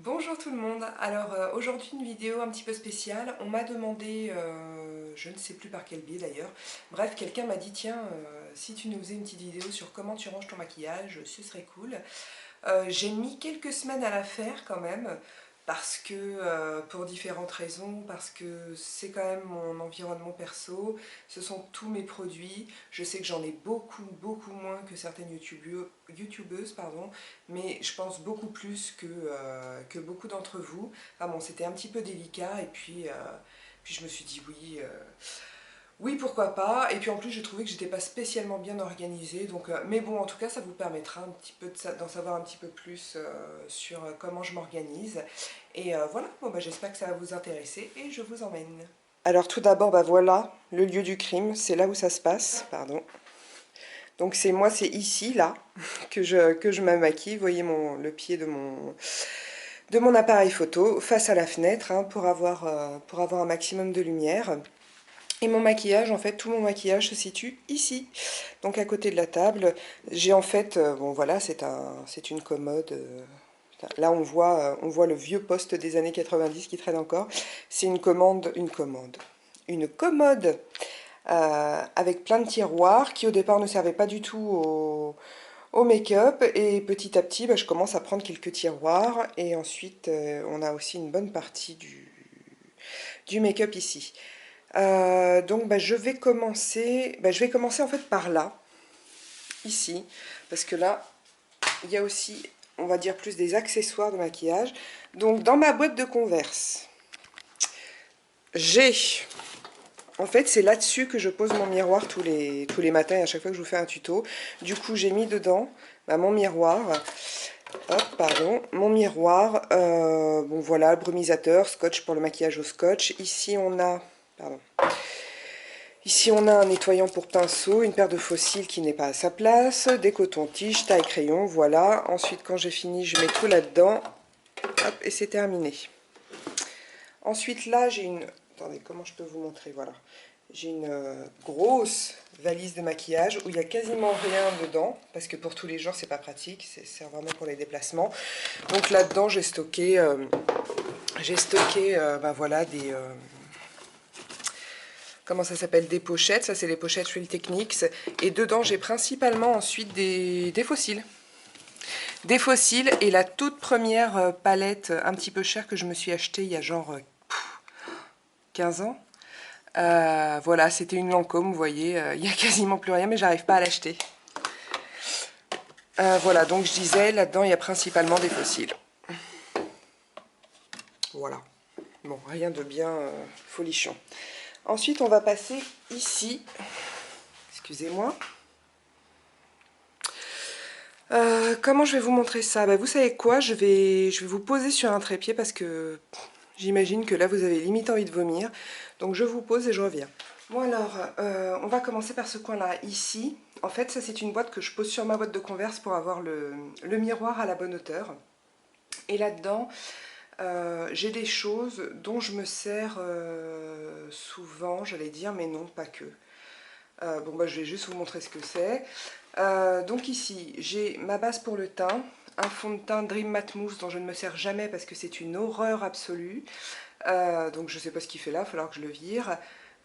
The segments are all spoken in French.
Bonjour tout le monde, alors aujourd'hui une vidéo un petit peu spéciale, on m'a demandé, je ne sais plus par quel biais d'ailleurs, bref quelqu'un m'a dit tiens si tu nous faisais une petite vidéo sur comment tu ranges ton maquillage, ce serait cool. J'ai mis quelques semaines à la faire quand même, parce que pour différentes raisons, parce que c'est quand même mon environnement perso, ce sont tous mes produits, je sais que j'en ai beaucoup moins que certaines youtubeuses, pardon, mais je pense beaucoup plus que beaucoup d'entre vous. Enfin bon, c'était un petit peu délicat et puis je me suis dit oui, oui, pourquoi pas. Et puis en plus, j'ai trouvé que j'étais pas spécialement bien organisée. Donc, mais bon, en tout cas, ça vous permettra un petit peu d'en savoir un petit peu plus sur comment je m'organise. Et voilà, bon, bah, j'espère que ça va vous intéresser et je vous emmène. Alors tout d'abord, bah voilà, le lieu du crime, c'est là où ça se passe, pardon. Donc c'est ici, là, que je me maquille. Vous voyez le pied de mon appareil photo face à la fenêtre hein, pour avoir un maximum de lumière. Et mon maquillage, en fait, tout mon maquillage se situe ici, donc à côté de la table. J'ai en fait, bon voilà, c'est une commode. Là, on voit le vieux poste des années 90 qui traîne encore. C'est une commode avec plein de tiroirs qui au départ ne servaient pas du tout au make-up. Et petit à petit, bah, je commence à prendre quelques tiroirs. Et ensuite, on a aussi une bonne partie du make-up ici. Donc bah, je vais commencer en fait par là, ici, parce que là, il y a aussi, on va dire, plus des accessoires de maquillage. Donc dans ma boîte de Converse, j'ai, en fait c'est là-dessus que je pose mon miroir tous les matins et à chaque fois que je vous fais un tuto. Du coup j'ai mis dedans bah, mon miroir. Hop, pardon, mon miroir, bon voilà, le brumisateur, scotch pour le maquillage au scotch. Ici on a, pardon, ici on a un nettoyant pour pinceau, une paire de faux cils qui n'est pas à sa place, des cotons-tiges, taille crayon, voilà. Ensuite quand j'ai fini je mets tout là-dedans, hop, et c'est terminé. Ensuite là j'ai une, attendez comment je peux vous montrer, voilà. J'ai une grosse valise de maquillage où il n'y a quasiment rien dedans, parce que pour tous les jours c'est pas pratique, c'est vraiment pour les déplacements. Donc là-dedans j'ai stocké, ben voilà, comment ça s'appelle, des pochettes, ça c'est les pochettes Real Techniques, et dedans j'ai principalement ensuite des fossiles. Des fossiles et la toute première palette un petit peu chère que je me suis achetée il y a genre 15 ans. Voilà, c'était une Lancôme, vous voyez, il n'y a quasiment plus rien, mais j'arrive pas à l'acheter. Voilà, donc je disais, là-dedans, il y a principalement des fossiles. Voilà. Bon, rien de bien folichon. Ensuite, on va passer ici. Excusez-moi. Comment je vais vous montrer ça? Bah, vous savez quoi? Je vais vous poser sur un trépied parce que j'imagine que là, vous avez limite envie de vomir. Donc, je vous pose et je reviens. Bon alors, on va commencer par ce coin-là, ici. En fait, ça c'est une boîte que je pose sur ma boîte de Converse pour avoir le miroir à la bonne hauteur. Et là-dedans, j'ai des choses dont je me sers souvent, j'allais dire, mais non, pas que. Bon, bah, je vais juste vous montrer ce que c'est. Donc ici, j'ai ma base pour le teint, un fond de teint Dream Matte Mousse dont je ne me sers jamais parce que c'est une horreur absolue. Donc je ne sais pas ce qu'il fait là, il va falloir que je le vire.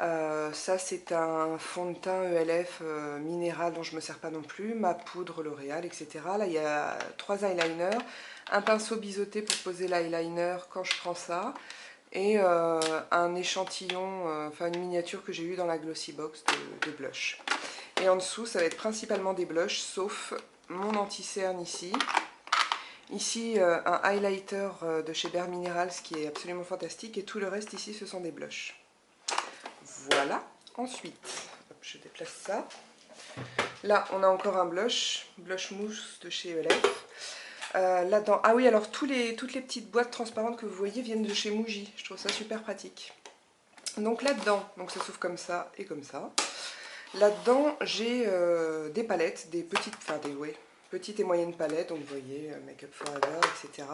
Ça c'est un fond de teint ELF minéral dont je ne me sers pas non plus, ma poudre L'Oréal, etc. Là il y a 3 eyeliners, un pinceau biseauté pour poser l'eyeliner quand je prends ça, et un échantillon, enfin une miniature que j'ai eue dans la Glossy Box de blush. Et en dessous ça va être principalement des blushs, sauf mon anti-cerne ici. Ici, un highlighter de chez Bare Minerals qui est absolument fantastique, et tout le reste ici ce sont des blushs. Voilà. Ensuite, hop, je déplace ça. Là, on a encore un blush mousse de chez ELF. Là-dedans, ah oui, alors toutes les petites boîtes transparentes que vous voyez viennent de chez Muji. Je trouve ça super pratique. Donc là-dedans, donc ça s'ouvre comme ça et comme ça. Là-dedans, j'ai des palettes, des petites, enfin des petites et moyennes palettes. Donc vous voyez, Make Up Forever, etc.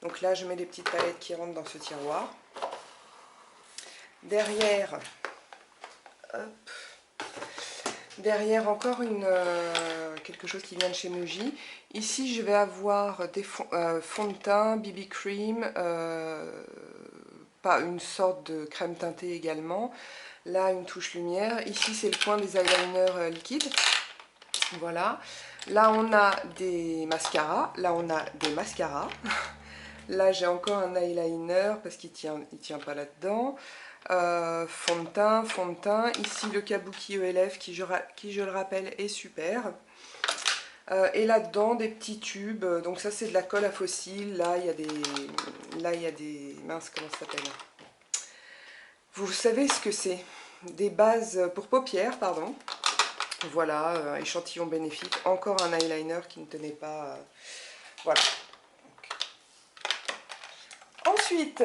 Donc là, je mets des petites palettes qui rentrent dans ce tiroir. Derrière, hop, Derrière, encore quelque chose qui vient de chez Muji. Ici, je vais avoir des fonds de teint, BB cream, pas une sorte de crème teintée également. Là, une touche lumière. Ici, c'est le coin des eyeliners liquides. Voilà. Là, on a des mascaras. Là, on a des mascaras. Là, j'ai encore un eyeliner parce qu'il tient pas là-dedans. Fond de teint, fond de teint. Ici, le Kabuki ELF qui, je le rappelle, est super. Et là-dedans, des petits tubes. Donc ça, c'est de la colle à fossiles. Là, il y a des... Mince, comment ça s'appelle? Vous savez ce que c'est? Des bases pour paupières, pardon. Voilà, échantillon bénéfique. Encore un eyeliner qui ne tenait pas. Voilà. Ensuite,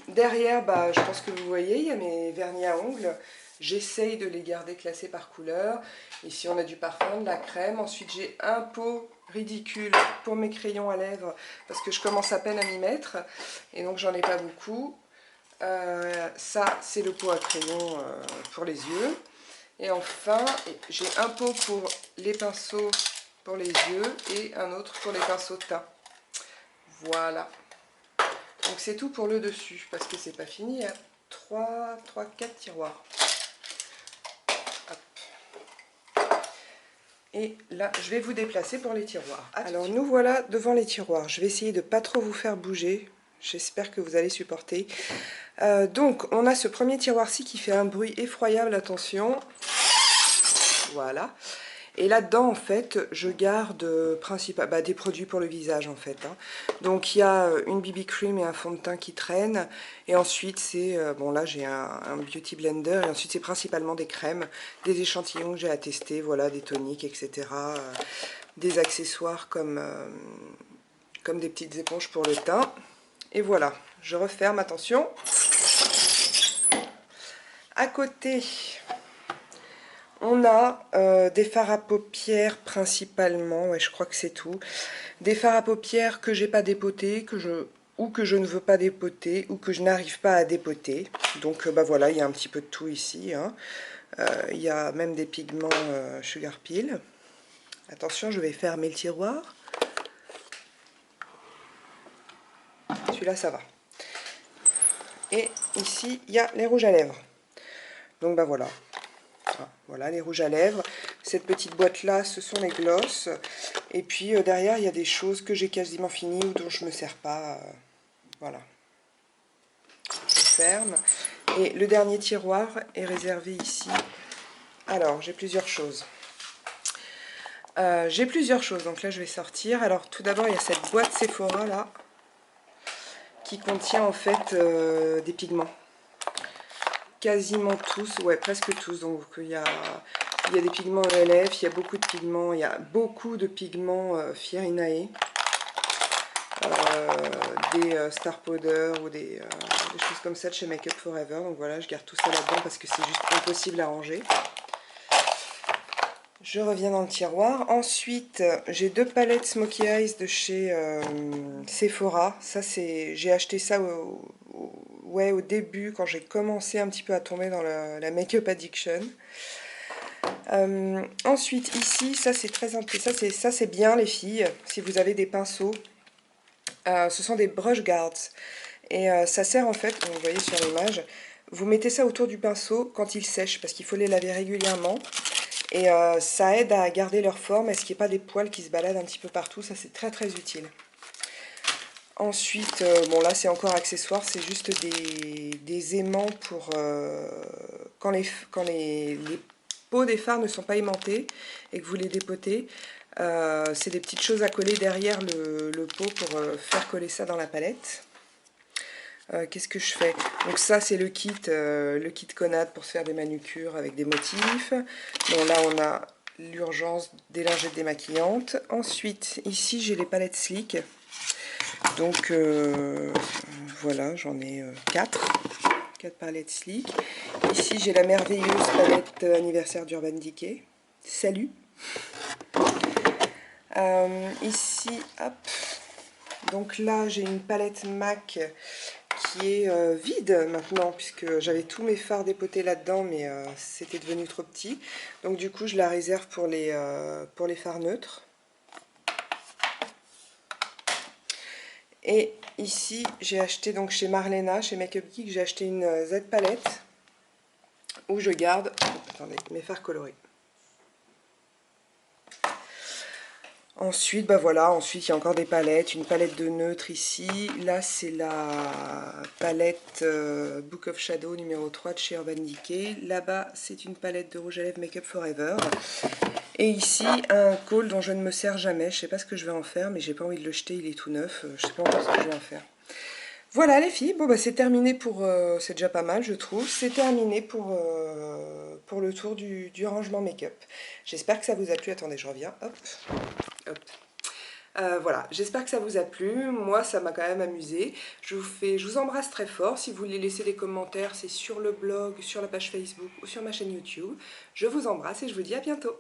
derrière, bah, je pense que vous voyez, il y a mes vernis à ongles. J'essaye de les garder classés par couleur. Ici, on a du parfum, de la crème. Ensuite, j'ai un pot ridicule pour mes crayons à lèvres parce que je commence à peine à m'y mettre. Et donc, j'en ai pas beaucoup. Ça, c'est le pot à crayon pour les yeux. Et enfin, j'ai un pot pour les pinceaux pour les yeux et un autre pour les pinceaux de teint. Voilà. Donc c'est tout pour le dessus, parce que c'est pas fini, il y a 4 tiroirs. Hop. Et là, je vais vous déplacer pour les tiroirs. Alors nous voilà devant les tiroirs. Je vais essayer de pas trop vous faire bouger. J'espère que vous allez supporter. Donc, on a ce premier tiroir-ci qui fait un bruit effroyable, attention. Voilà. Et là-dedans, en fait, je garde des produits pour le visage, en fait. Hein. Donc, il y a une BB cream et un fond de teint qui traînent. Et ensuite, c'est... bon, là, j'ai un beauty blender. Et ensuite, c'est principalement des crèmes, des échantillons que j'ai à tester. Voilà, des toniques, etc. Des accessoires comme des petites éponges pour le teint. Et voilà, je referme, attention. À côté... On a des fards à paupières principalement, ouais, je crois que c'est tout. Des fards à paupières que j'ai pas dépotés, ou que je ne veux pas dépoter, ou que je n'arrive pas à dépoter. Donc bah voilà, il y a un petit peu de tout ici. Hein. Il y a même des pigments Sugar Peel. Attention, je vais fermer le tiroir. Celui-là, ça va. Et ici, il y a les rouges à lèvres. Donc bah voilà. Voilà les rouges à lèvres. Cette petite boîte là, ce sont les glosses. Et puis derrière, il y a des choses que j'ai quasiment finies ou dont je ne me sers pas. Voilà. Je ferme. Et le dernier tiroir est réservé ici. Alors, j'ai plusieurs choses. Donc là, je vais sortir. Alors, tout d'abord, il y a cette boîte Sephora là qui contient en fait des pigments. Quasiment tous, ouais, presque tous. Donc, il y a des pigments ELF, il y a beaucoup de pigments, Fierinae, des Star Powder ou des choses comme ça de chez Make Up Forever. Donc voilà, je garde tout ça là-dedans parce que c'est juste impossible à ranger. Je reviens dans le tiroir. Ensuite, j'ai 2 palettes Smokey Eyes de chez Sephora. Ça, j'ai acheté ça au début, quand j'ai commencé un petit peu à tomber dans la make-up addiction. Ensuite, ici, ça c'est très intéressant. Ça c'est bien, les filles, si vous avez des pinceaux. Ce sont des brush guards. Et ça sert en fait, vous voyez sur l'image, vous mettez ça autour du pinceau quand il sèche, parce qu'il faut les laver régulièrement. Et ça aide à garder leur forme, à ce qu'il n'y ait pas des poils qui se baladent un petit peu partout. Ça, c'est très très utile. Ensuite, bon là, c'est encore accessoire, c'est juste des aimants pour quand les peaux des fards ne sont pas aimantées et que vous les dépotez. C'est des petites choses à coller derrière le pot pour faire coller ça dans la palette. Qu'est-ce que je fais? Donc ça, c'est le kit Conad pour se faire des manucures avec des motifs. Bon, là, on a l'urgence des lingettes démaquillantes. Ensuite, ici, j'ai les palettes Sleek. Donc, voilà, j'en ai 4 palettes Sleek. Ici, j'ai la merveilleuse palette anniversaire d'Urban Decay. Salut! Ici, hop. Donc là, j'ai une palette MAC qui est vide maintenant, puisque j'avais tous mes fards dépotés là-dedans, mais c'était devenu trop petit. Donc du coup, je la réserve pour les fards neutres. Et ici, j'ai acheté donc chez Marlena, chez Makeup Geek, j'ai acheté une Z palette où je garde, attendez, mes fards colorés. Ensuite, bah voilà, ensuite il y a encore des palettes, une palette de neutre ici. Là, c'est la palette Book of Shadow numéro 3 de chez Urban Decay. Là-bas, c'est une palette de rouge à lèvres Make Up Forever. Et ici, un col dont je ne me sers jamais. Je sais pas ce que je vais en faire, mais j'ai pas envie de le jeter, il est tout neuf. Je sais pas encore ce que je vais en faire. Voilà les filles, bon bah c'est terminé pour, c'est déjà pas mal je trouve, c'est terminé pour le tour du rangement make-up. J'espère que ça vous a plu, attendez je reviens, hop, hop. Voilà, j'espère que ça vous a plu, moi ça m'a quand même amusé. Je vous embrasse très fort, si vous voulez laisser des commentaires, c'est sur le blog, sur la page Facebook ou sur ma chaîne YouTube. Je vous embrasse et je vous dis à bientôt.